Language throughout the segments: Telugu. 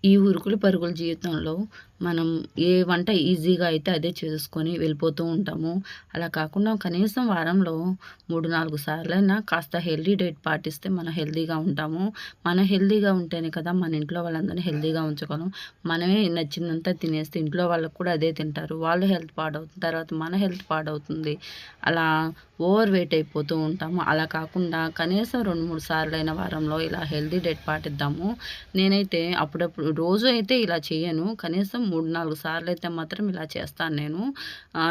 ఈ ఉరుకులు పరుగుల జీవితంలో మనం ఏ వంట ఈజీగా అయితే అదే చేసుకొని వెళ్ళిపోతూ ఉంటాము. అలా కాకుండా కనీసం వారంలో 3, 4 సార్లైనా కాస్త హెల్తీ డైట్ పాటిస్తే మనం హెల్తీగా ఉంటాము. మనం హెల్తీగా ఉంటేనే కదా మన ఇంట్లో వాళ్ళందరినీ హెల్తీగా ఉంచగలం. మనమే నచ్చిందంతా తినేస్తే ఇంట్లో వాళ్ళకి కూడా అదే తింటారు. వాళ్ళ హెల్త్ పాడవుతుంది. తర్వాత మన హెల్త్ పాడవుతుంది. అలా ఓవర్ వెయిట్ అయిపోతూ ఉంటాము. అలా కాకుండా కనీసం 2, 3 సార్లైన వారంలో ఇలా హెల్తీ డైట్ పాటిద్దాము. నేనైతే అప్పుడప్పుడు రోజు అయితే ఇలా చేయను. కనీసం 3, 4 సార్లయితే మాత్రం ఇలా చేస్తాను నేను.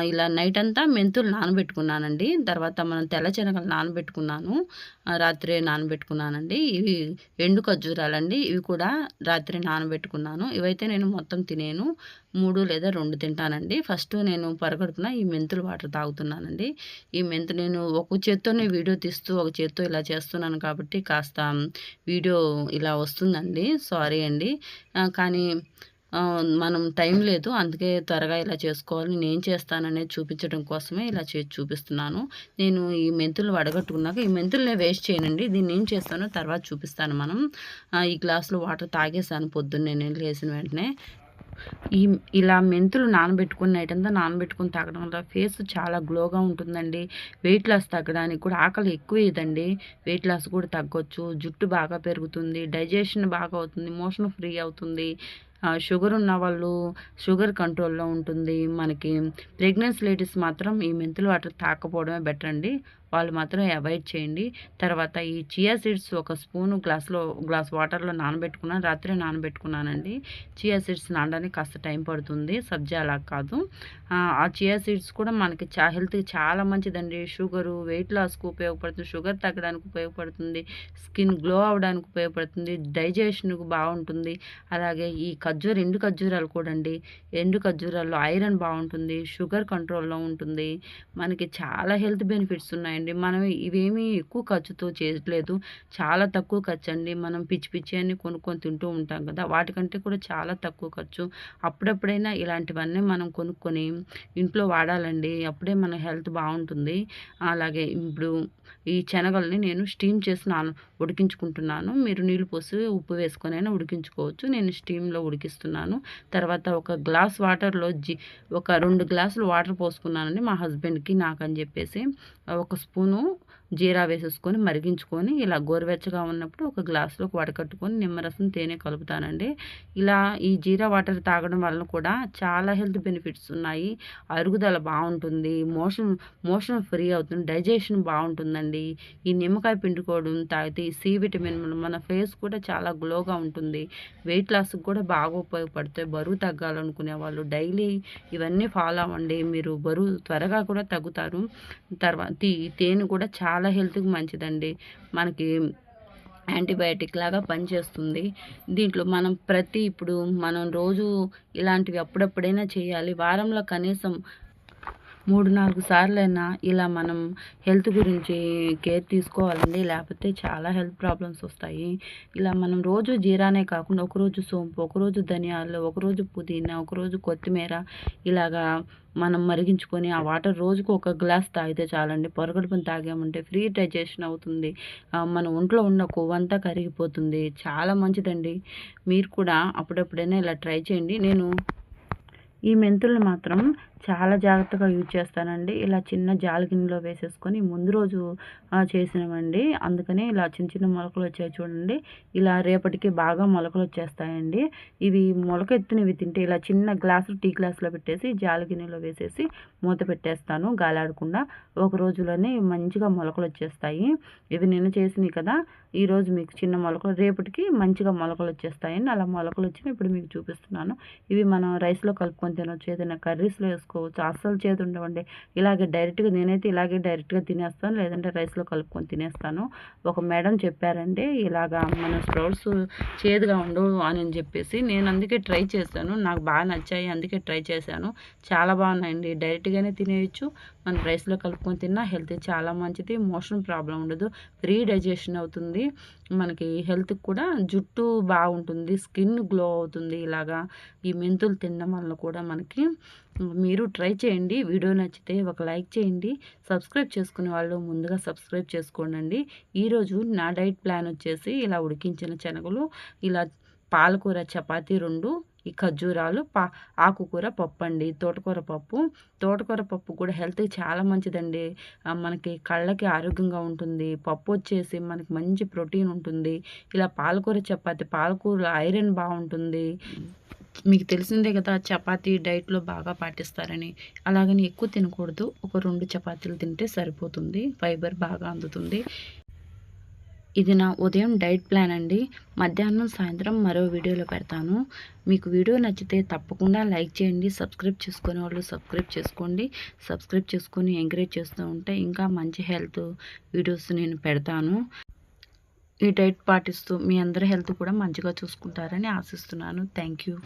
ఇలా నైట్ అంతా మెంతులు నానబెట్టుకున్నానండి. తర్వాత మనం తెల్ల శనగలు నానబెట్టుకున్నాను. రాత్రే నానబెట్టుకున్నానండి. ఇవి ఎండు ఖర్జూరాలండి. ఇవి కూడా రాత్రి నానబెట్టుకున్నాను. ఇవైతే నేను మొత్తం తినేను. 3 లేదా 2 తింటానండి. ఫస్ట్ నేను పరగడుపున ఈ మెంతులు వాటర్ తాగుతున్నానండి. ఈ నేను ఒక చేత్తోనే వీడియో తీస్తూ, ఒక చేత్తో ఇలా చేస్తున్నాను కాబట్టి కాస్త వీడియో ఇలా వస్తుందండి. సారీ అండి. కానీ మనం టైం లేదు. అందుకే త్వరగా ఇలా చేసుకోవాలి. నేనేం చేస్తాననేది చూపించడం కోసమే ఇలా చేసి చూపిస్తున్నాను. నేను ఈ మెంతులు వడగట్టుకున్నాక ఈ మెంతులు నేను వేస్ట్ చేయనండి. దీన్ని ఏం చేస్తానో తర్వాత చూపిస్తాను మనం. ఈ గ్లాస్‌లో వాటర్ తాగేసాను పొద్దున్నే నేను లేసిన వెంటనే. ఈ ఇలా మెంతులు నానబెట్టుకొని నైట్ అంతా నానబెట్టుకొని తాగడం వల్ల ఫేస్ చాలా గ్లోగా ఉంటుందండి. వెయిట్ లాస్ తగ్గడానికి కూడా ఆకలి ఎక్కువేయదండి. వెయిట్ లాస్ కూడా తగ్గొచ్చు. జుట్టు బాగా పెరుగుతుంది. డైజెషన్ బాగా అవుతుంది. మోషన్ ఫ్రీ అవుతుంది. షుగర్ ఉన్న వాళ్ళు షుగర్ కంట్రోల్‌లో ఉంటుంది. మనకి ప్రెగ్నెన్సీ లేడీస్ మాత్రం ఈ మెంతులు వాటర్ తాగకపోవడమే బెటర్ అండి. వాళ్ళు మాత్రం అవాయిడ్ చేయండి. తర్వాత ఈ చియా సీడ్స్ ఒక స్పూను గ్లాస్ వాటర్‌లో నానబెట్టుకున్నాను. రాత్రే నానబెట్టుకున్నానండి. చియా సీడ్స్ నానడానికి కాస్త టైం పడుతుంది. సబ్జా అలా కాదు. ఆ చియా సీడ్స్ కూడా మనకి హెల్త్‌కి చాలా మంచిదండి. షుగరు, వెయిట్ లాస్‌కి ఉపయోగపడుతుంది. షుగర్ తగ్గడానికి ఉపయోగపడుతుంది. స్కిన్ గ్లో అవ్వడానికి ఉపయోగపడుతుంది. డైజెషన్‌కు బావుంటుంది. అలాగే ఈ ఎండు ఖర్జూరాలు కూడా అండి. ఎండు ఖర్జూరాల్లో ఐరన్ బావుంటుంది. షుగర్ కంట్రోల్‌లో ఉంటుంది. మనకి చాలా హెల్త్ బెనిఫిట్స్ ఉన్నాయండి. మనం ఇవేమీ ఎక్కువ ఖర్చుతో చేయట్లేదు. చాలా తక్కువ ఖర్చండి. మనం పిచ్చి పిచ్చి అన్నీ కొనుక్కొని తింటూ ఉంటాం కదా! వాటికంటే కూడా చాలా తక్కువ ఖర్చు. అప్పుడప్పుడైనా ఇలాంటివన్నీ మనం కొనుక్కొని ఇంట్లో వాడాలండి. అప్పుడే మన హెల్త్ బావుంటుంది. అలాగే ఇప్పుడు ఈ శనగల్ని నేను స్టీమ్ చేసి ఉడికించుకుంటున్నాను. మీరు నీళ్లు పోసి ఉప్పు వేసుకొనైనా ఉడికించుకోవచ్చు. నేను స్టీమ్‌లో ఉడికిస్తున్నాను. తర్వాత ఒక గ్లాస్ వాటర్‌లో ఒక 2 గ్లాసులు వాటర్ పోసుకున్నానండి మా హస్బెండ్‌కి, నాకని చెప్పేసి. ఒక స్పూను జీరా వేసేసుకొని మరిగించుకొని ఇలా గోరువెచ్చగా ఉన్నప్పుడు ఒక గ్లాస్‌లోకి వడకట్టుకొని నిమ్మరసం, తేనె కలుపుతానండి. ఇలా ఈ జీరా వాటర్ తాగడం వలన కూడా చాలా హెల్త్ బెనిఫిట్స్ ఉన్నాయి. అరుగుదల బావుంటుంది. మోషన్ ఫ్రీ అవుతుంది. డైజెషన్ బావుంటుందండి. ఈ నిమ్మకాయ పిండుకోవడం తాగితే ఈ సి విటమిన్ మన ఫేస్ కూడా చాలా గ్లోగా ఉంటుంది. వెయిట్ లాస్‌కి కూడా బాగా ఉపయోగపడతాయి. బరువు తగ్గాలనుకునే వాళ్ళు డైలీ ఇవన్నీ ఫాలో అవ్వండి. మీరు బరువు త్వరగా కూడా తగ్గుతారు. తేనె కూడా చాలా హెల్త్‌కి మంచిదండి. మనకి యాంటీబయాటిక్ లాగా పనిచేస్తుంది. దీంట్లో ఇప్పుడు మనం రోజు ఇలాంటివి అప్పుడప్పుడైనా చేయాలి. వారంలో కనీసం 3, 4 సార్లైనా ఇలా మనం హెల్త్ గురించి కేర్ తీసుకోవాలండి. లేకపోతే చాలా హెల్త్ ప్రాబ్లమ్స్ వస్తాయి. ఇలా మనం రోజు జీరానే కాకుండా ఒకరోజు సోంపు, ఒకరోజు ధనియాలు, ఒకరోజు పుదీనా, ఒకరోజు కొత్తిమీర ఇలాగా మనం మరిగించుకొని ఆ వాటర్ రోజుకు ఒక గ్లాస్ తాగితే చాలండి. పొరగడుపున తాగామంటే ఫ్రీ డైజెషన్ అవుతుంది. మన ఒంట్లో ఉన్న కొవ్వంతా కరిగిపోతుంది. చాలా మంచిదండి. మీరు కూడా అప్పుడప్పుడైనా ఇలా ట్రై చేయండి. ఈ మెంతులను మాత్రం చాలా జాగ్రత్తగా యూజ్ చేస్తానండి. ఇలా చిన్న జాలి గిన్నెలో వేసేసుకొని ముందు రోజు చేసినవండి. అందుకనే ఇలా చిన్న చిన్న మొలకలొచ్చాయి చూడండి. ఇలా రేపటికి బాగా మొలకలొచ్చేస్తాయండి. ఇవి మొలకెత్తినవి తింటే ఇలా చిన్న టీ గ్లాసులో పెట్టేసి జాలి గిన్నెలో వేసేసి మూత పెట్టేస్తాను గాలాడకుండా. ఒక రోజులోనే మంచిగా మొలకలొచ్చేస్తాయి. ఇవి నిన్న చేసినవి కదా! ఈరోజు మీకు చిన్న మొలకలు రేపటికి మంచిగా మొలకలొచ్చేస్తాయండి. అలా మొలకలొచ్చినవి ఇప్పుడు మీకు చూపిస్తున్నాను. ఇవి మనం రైస్‌లో కలుపుకొని తినొచ్చు. ఏదైనా కర్రీస్‌లో వేసుకోవచ్చు. అస్సలు చేదు ఉండవండి. నేనైతే ఇలాగే డైరెక్ట్‌గా తినేస్తాను. లేదంటే రైస్‌లో కలుపుకొని తినేస్తాను. ఒక మేడం చెప్పారండి. ఇలాగా మన స్ప్రౌట్స్ చేదుగా ఉండవు అని చెప్పేసి. నేను అందుకే ట్రై చేశాను. నాకు బాగా నచ్చాయి. అందుకే ట్రై చేశాను. చాలా బాగున్నాయండి. డైరెక్ట్‌గానే తినేయొచ్చు. మనం రైస్‌లో కలుపుకొని తిన్నా హెల్త్‌కి చాలా మంచిది. మోషన్ ప్రాబ్లమ్ ఉండదు. ఫ్రీ డైజెషన్ అవుతుంది. మనకి హెల్త్‌కి కూడా జుట్టు బాగుంటుంది. స్కిన్ గ్లో అవుతుంది. ఇలాగా ఈ మెంతులు తినడం వల్ల కూడా మనకి మీరు ట్రై చేయండి. వీడియో నచ్చితే ఒక లైక్ చేయండి. సబ్స్క్రైబ్ చేసుకునే వాళ్ళు ముందుగా సబ్స్క్రైబ్ చేసుకోండి. ఈరోజు నా డైట్ ప్లాన్ వచ్చేసి ఇలా ఉడికించిన శనగలు ఇలా పాలకూర చపాతీ 2, ఈ ఖర్జూరాలు, ఆకుకూర పప్పు అండి, తోటకూర పప్పు. తోటకూర పప్పు కూడా హెల్త్‌కి చాలా మంచిదండి. మనకి కళ్ళకి ఆరోగ్యంగా ఉంటుంది. పప్పు వచ్చేసి మనకి మంచి ప్రోటీన్ ఉంటుంది. ఇలా పాలకూర చపాతీ, పాలకూరలో ఐరన్ బావుంటుంది. మీకు తెలిసిందే కదా! చపాతీ డైట్‌లో బాగా పాటిస్తారని. అలాగని ఎక్కువ తినకూడదు. ఒక 2 చపాతీలు తింటే సరిపోతుంది. ఫైబర్ బాగా అందుతుంది. ఇది నా ఉదయం డైట్ ప్లాన్ అండి. మధ్యాహ్నం, సాయంత్రం మరో వీడియోలో పెడతాను. మీకు వీడియో నచ్చితే తప్పకుండా లైక్ చేయండి. సబ్స్క్రైబ్ చేసుకునే వాళ్ళు సబ్స్క్రైబ్ చేసుకోండి. సబ్స్క్రైబ్ చేసుకొని ఎంకరేజ్ చేస్తూ ఉంటే ఇంకా మంచి హెల్త్ వీడియోస్ నేను పెడతాను. ఈ డైట్ పాటిస్తూ మీ అందరి హెల్త్ కూడా మంచిగా చూసుకుంటారని ఆశిస్తున్నాను. Thank you.